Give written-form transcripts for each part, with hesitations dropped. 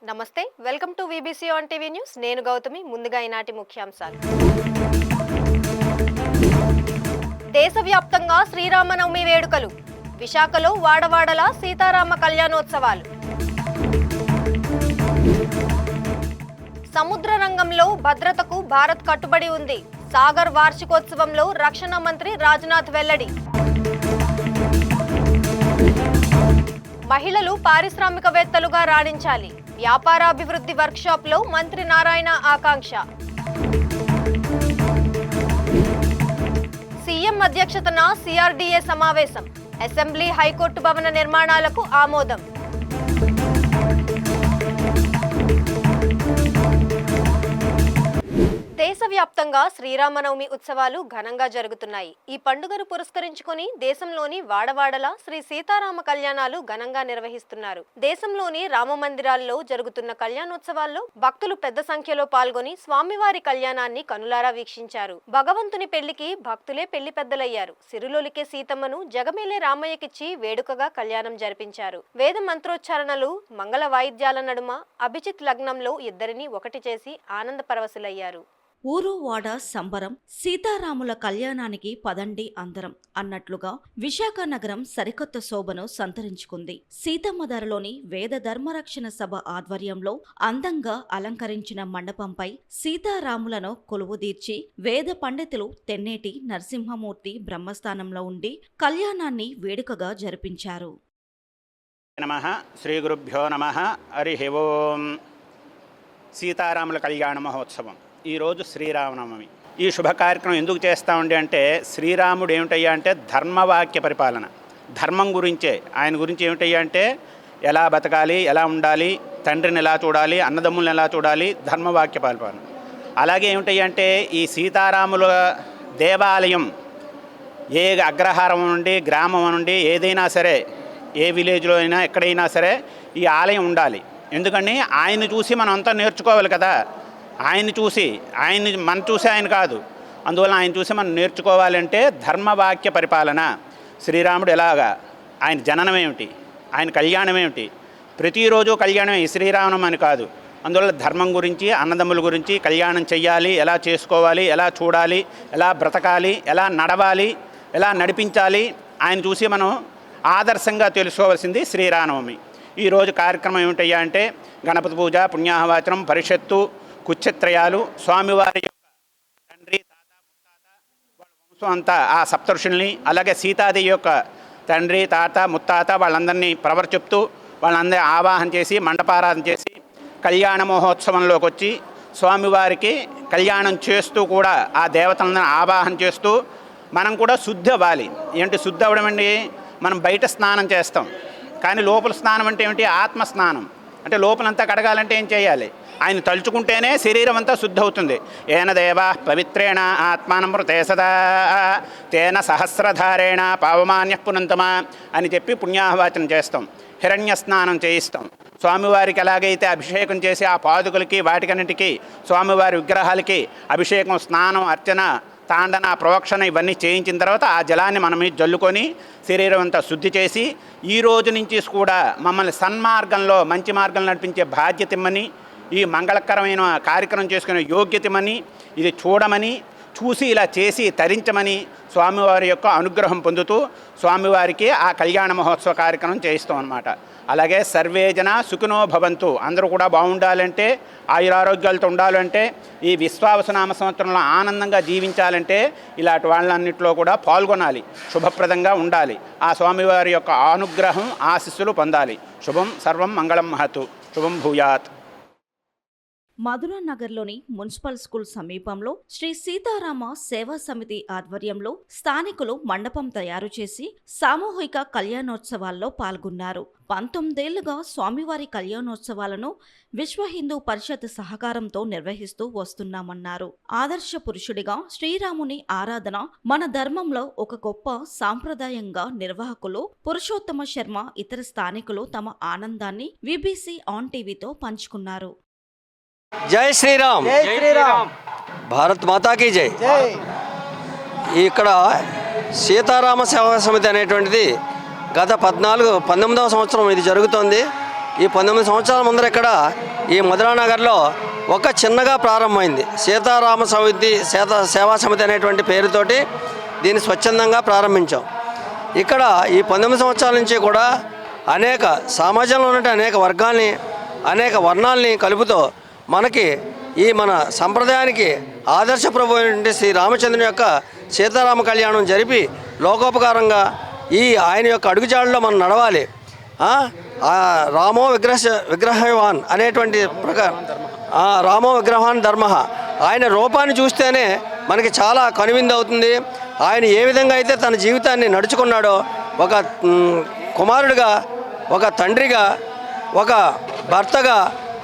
నమస్తే, welcome to VBC on TV news. నేను గౌతమి. ముందుగా ఈనాటి ముఖ్యాంశాలు. దేశవ్యాప్తంగా శ్రీరామనవమి వేడుకలు. విశాఖలో వాడవాడల సీతారామ కళ్యాణోత్సవాలు. సముద్ర రంగంలో భద్రతకు భారత్ కట్టుబడి ఉంది. సాగర్ వార్షికోత్సవంలో రక్షణ మంత్రి రాజ్నాథ్ వెల్లడి. మహిళలు పారిశ్రామికవేత్తలుగా రాణించాలి. వ్యాపారాభివృద్ధి వర్క్షాప్లో మంత్రి నారాయణ ఆకాంక్ష. సీఎం అధ్యక్షతన సిఆర్డీఏ సమావేశం. అసెంబ్లీ హైకోర్టు భవన నిర్మాణాలకు ఆమోదం. దేశవ్యాప్తంగా శ్రీరామనవమి ఉత్సవాలు ఘనంగా జరుగుతున్నాయి. ఈ పండుగను పురస్కరించుకుని దేశంలోని వాడవాడల శ్రీ సీతారామ కళ్యాణాలు ఘనంగా నిర్వహిస్తున్నారు. దేశంలోని రామ మందిరాల్లో జరుగుతున్న కళ్యాణోత్సవాల్లో భక్తులు పెద్ద సంఖ్యలో పాల్గొని స్వామివారి కళ్యాణాన్ని కనులారా వీక్షించారు. భగవంతుని పెళ్లికి భక్తులే పెళ్లి పెద్దలయ్యారు. సిరులొలికే సీతమ్మను జగమేలే రామయ్యకిచ్చి వేడుకగా కళ్యాణం జరిపించారు. వేద మంత్రోచ్చారణలు, మంగళ వాయిద్యాల నడుమ అభిజిత్ లగ్నంలో ఇద్దరిని ఒకటి చేసి ఆనంద పరవశులయ్యారు. ఊరు వాడ సంబరం, సీతారాముల కళ్యాణానికి పదండి అందరం అన్నట్లుగా విశాఖ నగరం సరికొత్త శోభను సంతరించుకుంది. సీతమ్మధరలోని వేద ధర్మరక్షణ సభ ఆధ్వర్యంలో అందంగా అలంకరించిన మండపంపై సీతారాములను కొలువుదీర్చి వేద పండితులు తెన్నేటి నరసింహమూర్తి బ్రహ్మస్థానంలో ఉండి కళ్యాణాన్ని వేడుకగా జరిపించారు. నమః శ్రీ గురుభ్యో నమః. హరి ఓం. సీతారాముల కళ్యాణ మహోత్సవం ఈరోజు శ్రీరామనవమి. ఈ శుభ కార్యక్రమం ఎందుకు చేస్తామండి అంటే, శ్రీరాముడు ఏమిటయ్యా అంటే ధర్మవాక్య పరిపాలన, ధర్మం గురించే. ఆయన గురించి ఏమిటయ్యా అంటే ఎలా బతకాలి, ఎలా ఉండాలి, తండ్రిని ఎలా చూడాలి, అన్నదమ్ములను ఎలా చూడాలి, ధర్మవాక్య పరిపాలన. అలాగే ఏమిటయ్యా అంటే ఈ సీతారాముల దేవాలయం ఏ అగ్రహారం నుండి గ్రామం నుండి ఏదైనా సరే, ఏ విలేజ్లో అయినా ఎక్కడైనా సరే ఈ ఆలయం ఉండాలి. ఎందుకని ఆయన్ని చూసి మనం అంతా నేర్చుకోవాలి కదా. ఆయన చూసి మనం చూసి ఆయన కాదు. అందువల్ల ఆయన చూసి మనం నేర్చుకోవాలంటే ధర్మవాక్య పరిపాలన. శ్రీరాముడు ఎలాగా, ఆయన జననం ఏమిటి, ఆయన కళ్యాణం ఏమిటి, ప్రతిరోజు కళ్యాణమే, శ్రీరామనవమి అని కాదు. అందువల్ల ధర్మం గురించి, అన్నదమ్ముల గురించి, కళ్యాణం చెయ్యాలి, ఎలా చేసుకోవాలి, ఎలా చూడాలి, ఎలా బ్రతకాలి, ఎలా నడవాలి, ఎలా నడిపించాలి, ఆయన చూసి మనం ఆదర్శంగా తెలుసుకోవాల్సింది శ్రీరామనవమి. ఈరోజు కార్యక్రమం ఏమిటయ్యా అంటే గణపతి పూజ, పుణ్యాహవాచనం, పరిషత్తు, కుచ్చత్రయాలు, స్వామివారి యొక్క తండ్రి, తాత, ముత్తాత, వాళ్ళ వంశం అంతా ఆ సప్తఋషుల్ని, అలాగే సీతాదేవి యొక్క తండ్రి, తాత, ముత్తాత వాళ్ళందరినీ ప్రవర్ చెప్తూ వాళ్ళందరినీ ఆవాహన చేసి మండపారాధన చేసి కళ్యాణ మహోత్సవంలోకి వచ్చి స్వామివారికి కళ్యాణం చేస్తూ కూడా ఆ దేవతలందరినీ ఆవాహన చేస్తూ మనం కూడా శుద్ధి అవ్వాలి. ఏంటి శుద్ధి అవ్వడం అండి? మనం బయట స్నానం చేస్తాం, కానీ లోపల స్నానం అంటే ఏమిటి? ఆత్మ స్నానం. అంటే లోపలంతా కడగాలంటే ఏం చేయాలి? ఆయన తలుచుకుంటేనే శరీరం అంతా శుద్ధి అవుతుంది. ఏన దేవా పవిత్రేణ ఆత్మానమృతే సదా తేన సహస్రధారేణ పావమాన్య పునంతమా అని చెప్పి పుణ్యాహవాచనం చేస్తాం. హిరణ్య స్నానం చేయిస్తాం. స్వామివారికి ఎలాగైతే అభిషేకం చేసి ఆ పాదుకలకి వాటికన్నిటికీ స్వామివారి విగ్రహాలకి అభిషేకం, స్నానం, అర్చన, తాండన, ప్రోక్షణ ఇవన్నీ చేయించిన తర్వాత ఆ జలాన్ని మనం జల్లుకొని శరీరం అంతా శుద్ధి చేసి ఈ రోజు నుంచి కూడా మమ్మల్ని సన్మార్గంలో, మంచి మార్గంలో నడిపించే బాధ్యత ఇమ్మని, ఈ మంగళకరమైన కార్యక్రమం చేసుకునే యోగ్యతమని, ఇది చూడమని, చూసి ఇలా చేసి తరించమని స్వామివారి యొక్క అనుగ్రహం పొందుతూ స్వామివారికి ఆ కళ్యాణ మహోత్సవ కార్యక్రమం చేయిస్తాం అన్నమాట. అలాగే సర్వే జన సుఖినో భవంతు, అందరూ కూడా బాగుండాలంటే, ఆయురారోగ్యాలతో ఉండాలంటే, ఈ విశ్వావసనామ సంవత్సరంలో ఆనందంగా జీవించాలంటే ఇలాంటి వాళ్ళన్నింటిలో కూడా పాల్గొనాలి, శుభప్రదంగా ఉండాలి, ఆ స్వామివారి యొక్క అనుగ్రహం, ఆశీస్సులు పొందాలి. శుభం సర్వం మంగళం మహతు. శుభం భూయాత్. మధురా నగర్లోని మున్సిపల్ స్కూల్ సమీపంలో శ్రీ సీతారామ సేవా సమితి ఆధ్వర్యంలో స్థానికులు మండపం తయారు చేసి సామూహిక కళ్యాణోత్సవాల్లో పాల్గొన్నారు. 19 ఏళ్లుగా స్వామివారి కళ్యాణోత్సవాలను విశ్వ హిందూ పరిషత్ సహకారంతో నిర్వహిస్తూ వస్తున్నామన్నారు. ఆదర్శ పురుషుడిగా శ్రీరాముని ఆరాధన మన ధర్మంలో ఒక గొప్ప సాంప్రదాయంగా నిర్వాహకులు పురుషోత్తమ శర్మ, ఇతర స్థానికులు తమ ఆనందాన్ని వీబీసీ ఆన్ టీవీతో పంచుకున్నారు. జై శ్రీరామ్, జై శ్రీరామ్, భారత్ మాతా కీ జై. ఇక్కడ సీతారామ సేవా సమితి అనేటువంటిది గత 19వ సంవత్సరం ఇది జరుగుతోంది. ఈ 19 సంవత్సరాల ముందర ఇక్కడ ఈ మధురానగర్లో ఒక చిన్నగా ప్రారంభమైంది. సీతారామ సమితి సేవా సమితి అనేటువంటి పేరుతోటి దీన్ని స్వచ్ఛందంగా ప్రారంభించాం. ఇక్కడ ఈ 19 సంవత్సరాల నుంచి కూడా అనేక సమాజంలో ఉన్న అనేక వర్గాల్ని అనేక వర్ణాలని కలుపుతూ మనకి ఈ మన సంప్రదాయానికి ఆదర్శప్రభువైనటువంటి శ్రీ రామచంద్రుని యొక్క సీతారామ కళ్యాణం జరిపి లోకోపకారంగా ఈ ఆయన యొక్క అడుగుజాడలో మనం నడవాలి. రామో విగ్రహవాన్ అనేటువంటి రామో విగ్రహాన్ ధర్మ, ఆయన రూపాన్ని చూస్తేనే మనకి చాలా కనువిందు అవుతుంది. ఆయన ఏ విధంగా అయితే తన జీవితాన్ని నడుచుకున్నాడో, ఒక కుమారుడిగా, ఒక తండ్రిగా, ఒక భర్తగా,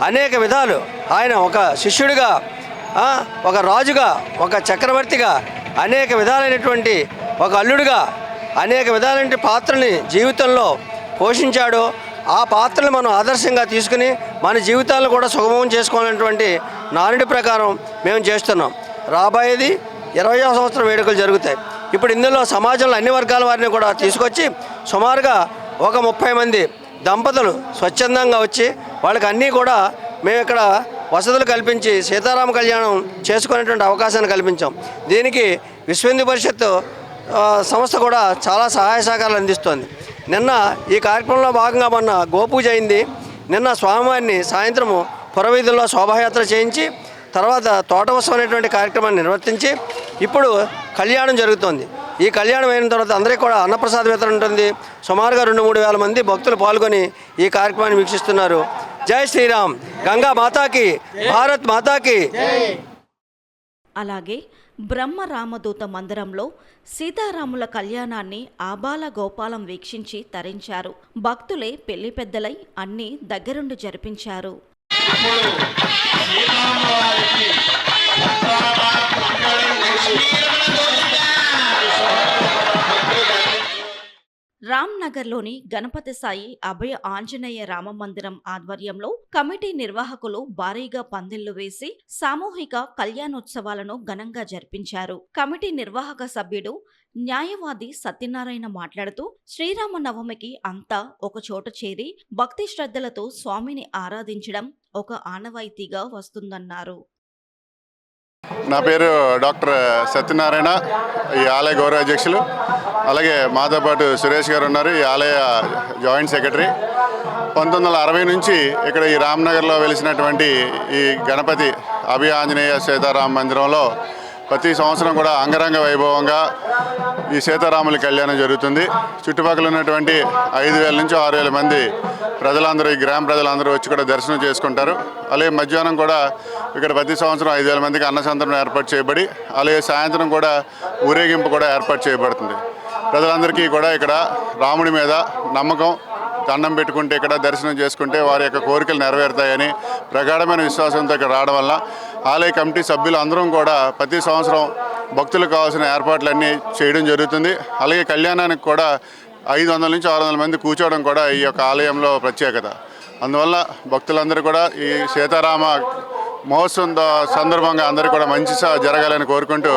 అనేక విధాలు ఆయన ఒక శిష్యుడిగా, ఒక రాజుగా, ఒక చక్రవర్తిగా, అనేక విధాలైనటువంటి ఒక అల్లుడిగా అనేక విధాలైన పాత్రల్ని జీవితంలో పోషించాడు. ఆ పాత్రలు మనం ఆదర్శంగా తీసుకుని మన జీవితాలను కూడా సుగమం చేసుకోవాలనేటువంటి నానుడి ప్రకారం మేము చేస్తున్నాం. రాబోయేది 20వ సంవత్సరం వేడుకలు జరుగుతాయి. ఇప్పుడు ఇందులో సమాజంలో అన్ని వర్గాల వారిని కూడా తీసుకొచ్చి సుమారుగా ఒక 30 మంది దంపతులు స్వచ్ఛందంగా వచ్చి వాళ్ళకి అన్నీ కూడా మేము ఇక్కడ వసతులు కల్పించి సీతారామ కళ్యాణం చేసుకునేటువంటి అవకాశాన్ని కల్పించాం. దీనికి విశ్వ హిందూ పరిషత్ సంస్థ కూడా చాలా సహాయ సహకారాలు అందిస్తోంది. నిన్న ఈ కార్యక్రమంలో భాగంగా మొన్న గోపూజ అయింది. నిన్న స్వామివారిని సాయంత్రము పురవీధుల్లో శోభాయాత్ర చేయించి తర్వాత తోటోత్సవం అనేటువంటి కార్యక్రమాన్ని నిర్వర్తించి ఇప్పుడు కళ్యాణం జరుగుతోంది. ఈ కళ్యాణం అయిన తర్వాత అందరికీ కూడా అన్నప్రసాద వితరణ ఉంటుంది. సుమారుగా 2-3 వేల మంది భక్తులు పాల్గొని ఈ కార్యక్రమాన్ని వీక్షిస్తున్నారు. జై శ్రీరామ్, గంగా మాతాకి, భారత్ మాతాకి. అలాగే బ్రహ్మ రామదూత మందిరంలో సీతారాముల కళ్యాణాన్ని ఆబాల గోపాలం వీక్షించి తరించారు. భక్తులే పెళ్లి పెద్దలై అన్నీ దగ్గరుండి జరిపించారు. రామ్నగర్లోని గణపతి సాయి అభయ ఆంజనేయ రామ మందిరం ఆధ్వర్యంలో కమిటీ నిర్వాహకులు భారీగా పందిళ్లు వేసి సామూహిక కళ్యాణోత్సవాలను ఘనంగా జరిపించారు. కమిటీ నిర్వాహక సభ్యుడు న్యాయవాది సత్యనారాయణ మాట్లాడుతూ శ్రీరామనవమికి అంతా ఒక చోట చేరి భక్తి శ్రద్ధలతో స్వామిని ఆరాధించడం ఒక ఆనవాయితీగా వస్తుందన్నారు. నా పేరు డాక్టర్ సత్యనారాయణ, ఈ ఆలయ గౌరవ అధ్యక్షులు. అలాగే మాతో పాటు సురేష్ గారు ఉన్నారు, ఈ ఆలయ జాయింట్ సెక్రటరీ. 1960 నుంచి ఇక్కడ ఈ రామ్నగర్లో వెలిసినటువంటి ఈ గణపతి అభయ ఆంజనేయ సీతారామ మందిరంలో ప్రతి సంవత్సరం కూడా అంగరంగ వైభవంగా ఈ సీతారాముల కళ్యాణం జరుగుతుంది. చుట్టుపక్కల ఉన్నటువంటి 5,000 నుంచి 6,000 మంది ప్రజలందరూ, ఈ గ్రామ ప్రజలందరూ వచ్చి కూడా దర్శనం చేసుకుంటారు. అలాగే మధ్యాహ్నం కూడా ఇక్కడ ప్రతి సంవత్సరం 5,000 మందికి అన్నసంతరం ఏర్పాటు చేయబడి, అలాగే సాయంత్రం కూడా ఊరేగింపు కూడా ఏర్పాటు చేయబడుతుంది. ప్రజలందరికీ కూడా ఇక్కడ రాముడి మీద నమ్మకం, దండం పెట్టుకుంటే ఇక్కడ దర్శనం చేసుకుంటే వారి యొక్క కోరికలు నెరవేరుతాయని ప్రగాఢమైన విశ్వాసంతో ఇక్కడ రావడం వల్ల ఆలయ కమిటీ సభ్యులు అందరం కూడా ప్రతి సంవత్సరం భక్తులకు కావాల్సిన ఏర్పాట్లన్నీ చేయడం జరుగుతుంది. అలాగే కళ్యాణానికి కూడా 500 నుంచి 600 మంది కూర్చోవడం కూడా ఈ యొక్క ఆలయంలో ప్రత్యేకత. అందువల్ల భక్తులందరూ కూడా ఈ సీతారామ మహోత్సవం సందర్భంగా అందరూ కూడా మంచి జరగాలని కోరుకుంటూ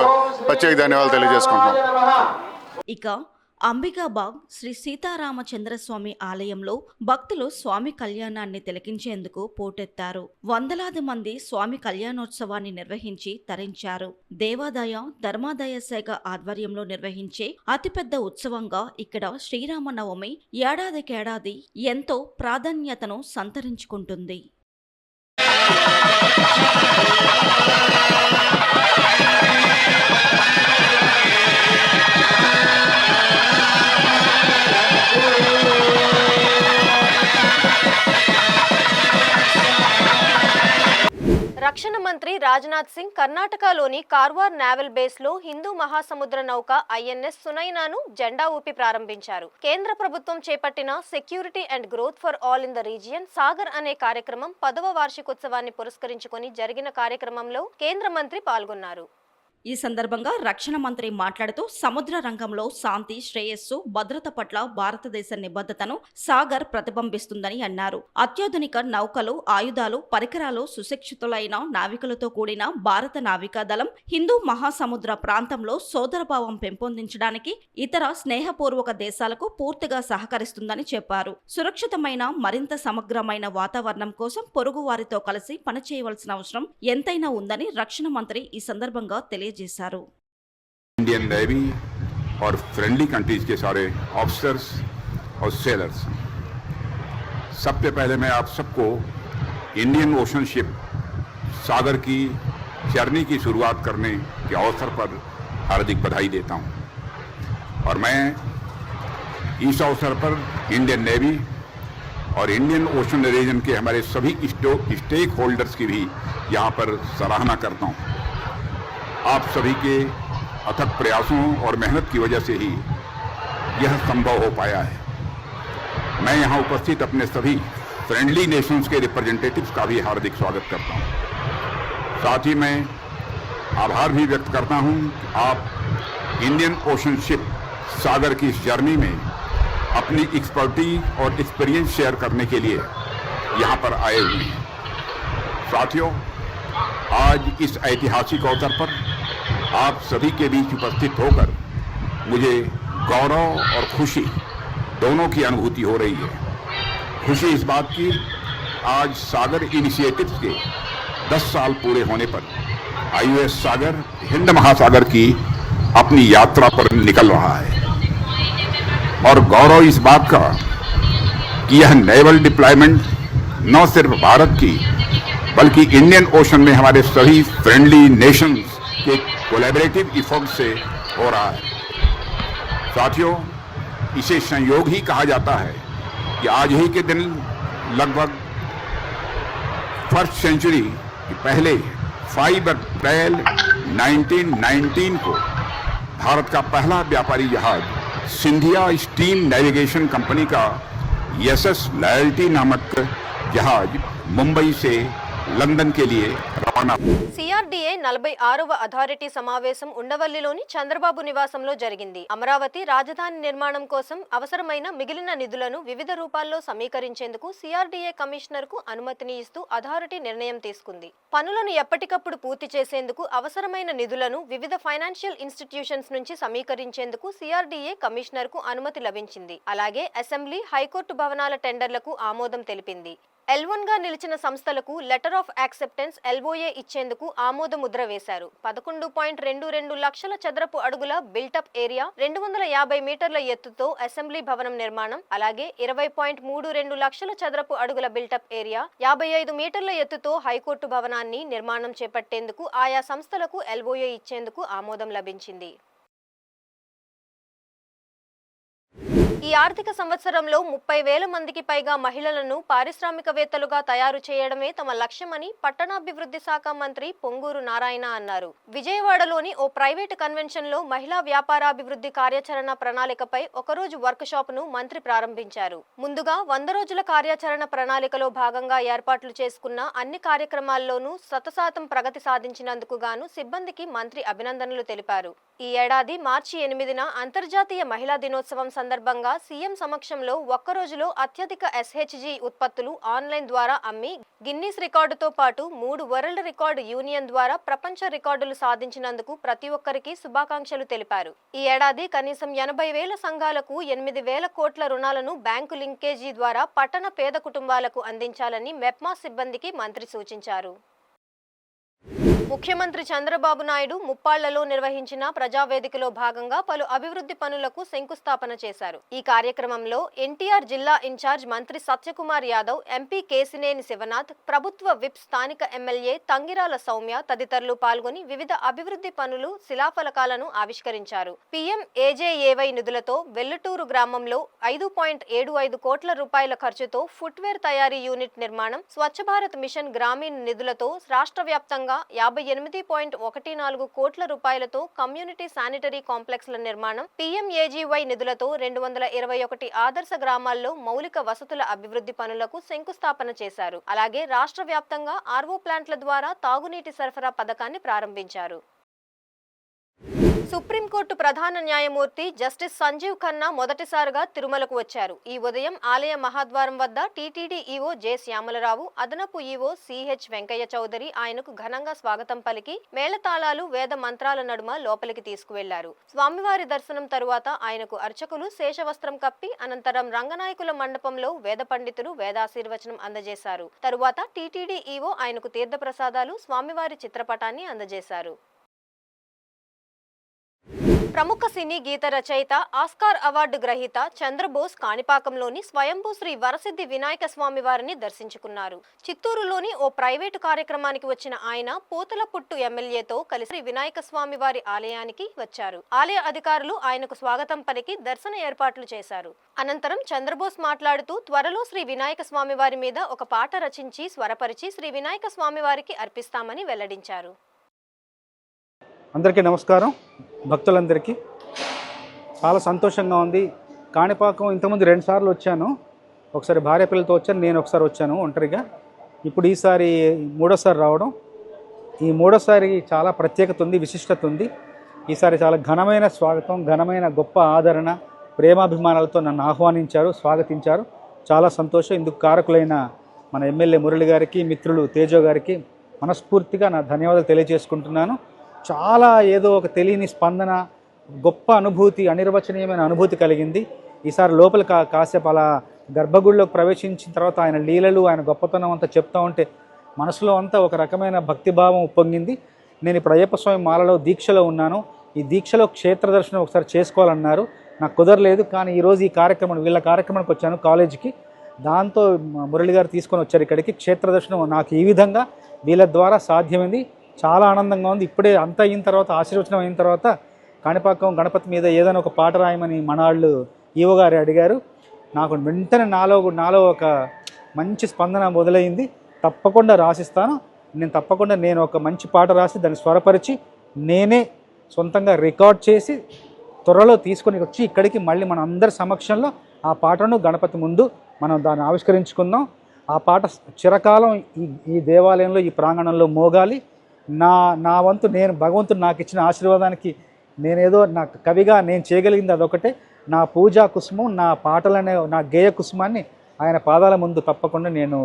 ప్రత్యేక ధన్యవాదాలు తెలియజేసుకుంటున్నాం. ఇక అంబికాబాగ్ శ్రీ సీతారామచంద్రస్వామి ఆలయంలో భక్తులు స్వామి కళ్యాణాన్ని తిలకించేందుకు పోటెత్తారు. వందలాది మంది స్వామి కళ్యాణోత్సవాన్ని నిర్వహించి తరించారు. దేవాదాయ ధర్మాదాయ శాఖ ఆధ్వర్యంలో నిర్వహించే అతిపెద్ద ఉత్సవంగా ఇక్కడ శ్రీరామనవమి ఏడాదికేడాది ఎంతో ప్రాధాన్యతను సంతరించుకుంటుంది. రక్షణ మంత్రి రాజ్నాథ్ సింగ్ కర్ణాటకలోని కార్వార్ నేవల్ బేస్ లో హిందూ మహాసముద్ర నౌక ఐఎన్ఎస్ సునైనాను జెండా ఊపి ప్రారంభించారు. కేంద్ర ప్రభుత్వం చేపట్టిన security and growth for all in the region Sagar అనే కార్యక్రమం 10వ వార్షికోత్సవాన్ని పురస్కరించుకొని జరిగిన కార్యక్రమంలో కేంద్ర మంత్రి పాల్గొన్నారు. ఈ సందర్భంగా రక్షణ మంత్రి మాట్లాడుతూ సముద్ర రంగంలో శాంతి, శ్రేయస్సు, భద్రత పట్ల భారతదేశ నిబద్ధతను సాగర్ ప్రతిబింబిస్తుందని అన్నారు. అత్యాధునిక నౌకలు, ఆయుధాలు, పరికరాలు, సుశిక్షితులైన నావికులతో కూడిన భారత నావికాదళం హిందూ మహాసముద్ర ప్రాంతంలో సోదరభావం పెంపొందించడానికి ఇతర స్నేహపూర్వక దేశాలకు పూర్తిగా సహకరిస్తుందని చెప్పారు. సురక్షితమైన, మరింత సమగ్రమైన వాతావరణం కోసం పొరుగు వారితో కలిసి పనిచేయవలసిన అవసరం ఎంతైనా ఉందని రక్షణ మంత్రి ఈ సందర్భంగా తెలియజేశారు. इंडियन नेवी और फ्रेंडली कंट्रीज के सारे ऑफिसर्स और सेलर्स, सबसे पहले मैं आप सबको इंडियन ओशन शिप सागर की जर्नी की शुरुआत करने के अवसर पर हार्दिक बधाई देता हूं और मैं इस अवसर पर इंडियन नेवी और इंडियन ओशन रीजन के हमारे सभी स्टेक होल्डर्स की भी यहाँ पर सराहना करता हूँ। आप सभी के अथक प्रयासों और मेहनत की वजह से ही यह संभव हो पाया है। मैं यहाँ उपस्थित अपने सभी फ्रेंडली नेशंस के रिप्रेजेंटेटिव्स का भी हार्दिक स्वागत करता हूँ। साथ ही मैं आभार भी व्यक्त करता हूँ कि आप इंडियन ओशन शिप सागर की इस जर्नी में अपनी एक्सपर्टीज और एक्सपीरियंस शेयर करने के लिए यहाँ पर आए हुए हैं। साथियों, आज इस ऐतिहासिक अवसर पर आप सभी के बीच उपस्थित होकर मुझे गौरव और खुशी दोनों की अनुभूति हो रही है। खुशी इस बात की, आज सागर इनिशिएटिव्स के 10 साल पूरे होने पर IUS सागर हिंद महासागर की अपनी यात्रा पर निकल रहा है और गौरव इस बात का कि यह नेवल डिप्लॉयमेंट न सिर्फ भारत की बल्कि इंडियन ओशन में हमारे सभी फ्रेंडली नेशंस के कोलैबोरेटिव इफोर्ट से हो रहा है। साथियों, इसे संयोग ही कहा जाता है कि आज ही के दिन लगभग फर्स्ट सेंचुरी पहले 5 अप्रैल 1919 को भारत का पहला व्यापारी जहाज सिंधिया स्टीम नेविगेशन कंपनी का SS लॉयल्टी नामक जहाज मुंबई से లండన్ के लिए రవాణా. సిఆర్డీఏ 46వ అథారిటీ సమావేశం ఉండవల్లిలోని చంద్రబాబు నివాసంలో జరిగింది. అమరావతి రాజధాని నిర్మాణం కోసం అవసరమైన మిగిలిన నిధులను వివిధ రూపాల్లో సమీకరించేందుకు సిఆర్డీఏ కమిషనర్ కు అనుమతిని ఇస్తూ అథారిటీ నిర్ణయం తీసుకుంది. పనులను ఎప్పటికప్పుడు పూర్తి చేసేందుకు అవసరమైన నిధులను వివిధ ఫైనాన్షియల్ ఇన్స్టిట్యూషన్స్ నుంచి సమీకరించేందుకు సిఆర్డీఏ కమిషనర్ కు అనుమతి లభించింది. అలాగే అసెంబ్లీ, హైకోర్టు భవనాల టెండర్లకు ఆమోదం తెలిపింది. L1 గా నిలిచిన సంస్థలకు లెటర్ ఆఫ్ యాక్సెప్టెన్స్ LOA ఇచ్చేందుకు ఆమోద ముద్ర వేశారు. 11.22 లక్షల చదరపు అడుగుల బిల్టప్ ఏరియా, 250 మీటర్ల ఎత్తుతో అసెంబ్లీ భవనం నిర్మాణం, అలాగే 20.32 లక్షల చదరపు అడుగుల బిల్టప్ ఏరియా, 55 మీటర్ల ఎత్తుతో హైకోర్టు భవనాన్ని నిర్మాణం చేపట్టేందుకు ఆయా సంస్థలకు LOA ఇచ్చేందుకు ఆమోదం లభించింది. ఈ ఆర్థిక సంవత్సరంలో 30,000 మందికి పైగా మహిళలను పారిశ్రామికవేత్తలుగా తయారు చేయడమే తమ లక్ష్యమని పట్టణాభివృద్ధి శాఖ మంత్రి పొంగూరు నారాయణ అన్నారు. విజయవాడలోని ఓ ప్రైవేటు కన్వెన్షన్లో మహిళా వ్యాపారాభివృద్ధి కార్యాచరణ ప్రణాళికపై ఒకరోజు వర్క్ షాపును మంత్రి ప్రారంభించారు. ముందుగా 100 రోజుల కార్యాచరణ ప్రణాళికలో భాగంగా ఏర్పాట్లు చేసుకున్న అన్ని కార్యక్రమాల్లోనూ 100% ప్రగతి సాధించినందుకు గాను సిబ్బందికి మంత్రి అభినందనలు తెలిపారు. ఈ ఏడాది మార్చి 8న అంతర్జాతీయ మహిళా దినోత్సవం సందర్భంగా సీఎం సమక్షంలో ఒక్కరోజులో అత్యధిక SHG ఉత్పత్తులు ఆన్లైన్ ద్వారా అమ్మి గిన్నీస్ రికార్డుతో పాటు 3 వరల్డ్ రికార్డు యూనియన్ ద్వారా ప్రపంచ రికార్డులు సాధించినందుకు ప్రతి ఒక్కరికి శుభాకాంక్షలు తెలిపారు. ఈ ఏడాది కనీసం 80,000 సంఘాలకు 8,000 కోట్ల రుణాలను బ్యాంకు లింకేజీ ద్వారా పట్టణ పేద కుటుంబాలకు అందించాలని మెప్మా సిబ్బందికి మంత్రి సూచించారు. ముఖ్యమంత్రి చంద్రబాబు నాయుడు ముప్పాళ్లలో నిర్వహించిన ప్రజావేదికలో భాగంగా పలు అభివృద్ధి పనులకు శంకుస్థాపన చేశారు. ఈ కార్యక్రమంలో ఎన్టీఆర్ జిల్లా ఇన్ఛార్జ్ మంత్రి సత్యకుమార్ యాదవ్, ఎంపీ కేసినేని శివనాథ్, ప్రభుత్వ విప్ స్థానిక ఎమ్మెల్యే తంగిరాల సౌమ్య తదితరులు పాల్గొని వివిధ అభివృద్ధి పనులు, శిలాఫలకాలను ఆవిష్కరించారు. PMAJAY నిధులతో వెల్లుటూరు గ్రామంలో 5.75 కోట్ల రూపాయల ఖర్చుతో ఫుట్వేర్ తయారీ యూనిట్ నిర్మాణం, స్వచ్ఛ భారత్ మిషన్ గ్రామీణ నిధులతో రాష్ట్ర వ్యాప్తంగా 58.14 కోట్ల రూపాయలతో కమ్యూనిటీ శానిటరీ కాంప్లెక్స్ల నిర్మాణం, PMAGY నిధులతో 221 ఆదర్శ గ్రామాల్లో మౌలిక వసతుల అభివృద్ధి పనులకు శంకుస్థాపన చేశారు. అలాగే రాష్ట్ర వ్యాప్తంగా RO ప్లాంట్ల ద్వారా తాగునీటి సరఫరా పథకాన్ని ప్రారంభించారు. సుప్రీంకోర్టు ప్రధాన న్యాయమూర్తి జస్టిస్ సంజీవ్ ఖన్నా మొదటిసారిగా తిరుమలకు వచ్చారు. ఈ ఉదయం ఆలయ మహాద్వారం వద్ద టీటీడీ ఈవో జె శ్యామలరావు, అదనపు ఈవో సిహెచ్ వెంకయ్య చౌదరి ఆయనకు ఘనంగా స్వాగతం పలికి మేళతాళాలు, వేద మంత్రాల నడుమ లోపలికి తీసుకువెళ్లారు. స్వామివారి దర్శనం తరువాత ఆయనకు అర్చకులు శేషవస్త్రం కప్పి అనంతరం రంగనాయకుల మండపంలో వేద పండితులు వేదాశీర్వచనం అందజేశారు. తరువాత టీటీడీ ఈవో ఆయనకు తీర్థప్రసాదాలు, స్వామివారి చిత్రపటాన్ని అందజేశారు. ప్రముఖ సినీ గీత రచయిత, ఆస్కార్ అవార్డు గ్రహీత చంద్రబోస్ కాణిపాకంలోని స్వయంభూ శ్రీ వరసిద్ధి వినాయక స్వామి వారిని దర్శించుకున్నారు. చిత్తూరులోని ఓ ప్రైవేటు కార్యక్రమానికి వచ్చిన ఆయన పూతలపుట్టు ఎమ్మెల్యేతో కలిసి వినాయక స్వామి వారి ఆలయానికి వచ్చారు. ఆలయ అధికారులు ఆయనకు స్వాగతం పలికి దర్శన ఏర్పాట్లు చేశారు. అనంతరం చంద్రబోస్ మాట్లాడుతూ త్వరలో శ్రీ వినాయక స్వామి వారి మీద ఒక పాట రచించి స్వరపరిచి శ్రీ వినాయక స్వామి వారికి అర్పిస్తామని వెల్లడించారు. అందరికీ నమస్కారం. భక్తులందరికీ చాలా సంతోషంగా ఉంది. కాణిపాకం ఇంతకుముందు 2 సార్లు వచ్చాను. ఒకసారి భార్య పిల్లలతో వచ్చాను, నేను ఒకసారి వచ్చాను ఒంటరిగా. ఇప్పుడు ఈసారి 3వ రావడం. ఈ 3వసారి చాలా ప్రత్యేకత ఉంది, విశిష్టత ఉంది. ఈసారి చాలా ఘనమైన స్వాగతం, ఘనమైన గొప్ప ఆదరణ, ప్రేమాభిమానాలతో నన్ను ఆహ్వానించారు, స్వాగతించారు. చాలా సంతోషం. ఇందుకు కారకులైన మన ఎమ్మెల్యే మురళి గారికి, మిత్రులు తేజో గారికి మనస్ఫూర్తిగా నా ధన్యవాదాలు తెలియజేసుకుంటున్నాను. చాలా ఏదో ఒక తెలియని స్పందన, గొప్ప అనుభూతి, అనిర్వచనీయమైన అనుభూతి కలిగింది. ఈసారి లోపల కాసేపు అలా గర్భగుడిలోకి ప్రవేశించిన తర్వాత ఆయన లీలలు, ఆయన గొప్పతనం అంతా చెప్తా ఉంటే మనసులో అంతా ఒక రకమైన భక్తిభావం ఉప్పొంగింది. నేను ఇప్పుడు అయ్యప్ప స్వామి మాలలో దీక్షలో ఉన్నాను. ఈ దీక్షలో క్షేత్ర దర్శనం ఒకసారి చేసుకోవాలన్నారు, నాకు కుదరలేదు. కానీ ఈరోజు ఈ కార్యక్రమం, వీళ్ళ కార్యక్రమానికి వచ్చాను కాలేజీకి. దాంతో మురళి గారు తీసుకొని వచ్చారు ఇక్కడికి. క్షేత్ర దర్శనం నాకు ఈ విధంగా వీళ్ళ ద్వారా సాధ్యమైంది. చాలా ఆనందంగా ఉంది. ఇప్పుడే అంతా అయిన తర్వాత, ఆశీర్వచనం అయిన తర్వాత కాణిపాకం గణపతి మీద ఏదైనా ఒక పాట రాయమని మనవాళ్ళు ఈవో గారు అడిగారు. నాకు వెంటనే నాలో ఒక మంచి స్పందన మొదలైంది. తప్పకుండా రాసిస్తాను. నేను ఒక మంచి పాట రాసి దాన్ని స్వరపరిచి నేనే సొంతంగా రికార్డ్ చేసి త్వరలో తీసుకొని వచ్చి ఇక్కడికి మళ్ళీ మన అందరి సమక్షంలో ఆ పాటను గణపతి ముందు మనం దాన్ని ఆవిష్కరించుకుందాం. ఆ పాట చిరకాలం ఈ దేవాలయంలో, ఈ ప్రాంగణంలో మోగాలి. నా వంతు, నేను భగవంతుడు నాకు ఇచ్చిన ఆశీర్వాదానికి నేనేదో నా కవిగా నేను చేయగలిగింది అదొకటే. నా పూజా కుసుమం, నా పాటలనే నా గేయ కుసుమాన్ని ఆయన పాదాల ముందు తప్పకుండా నేను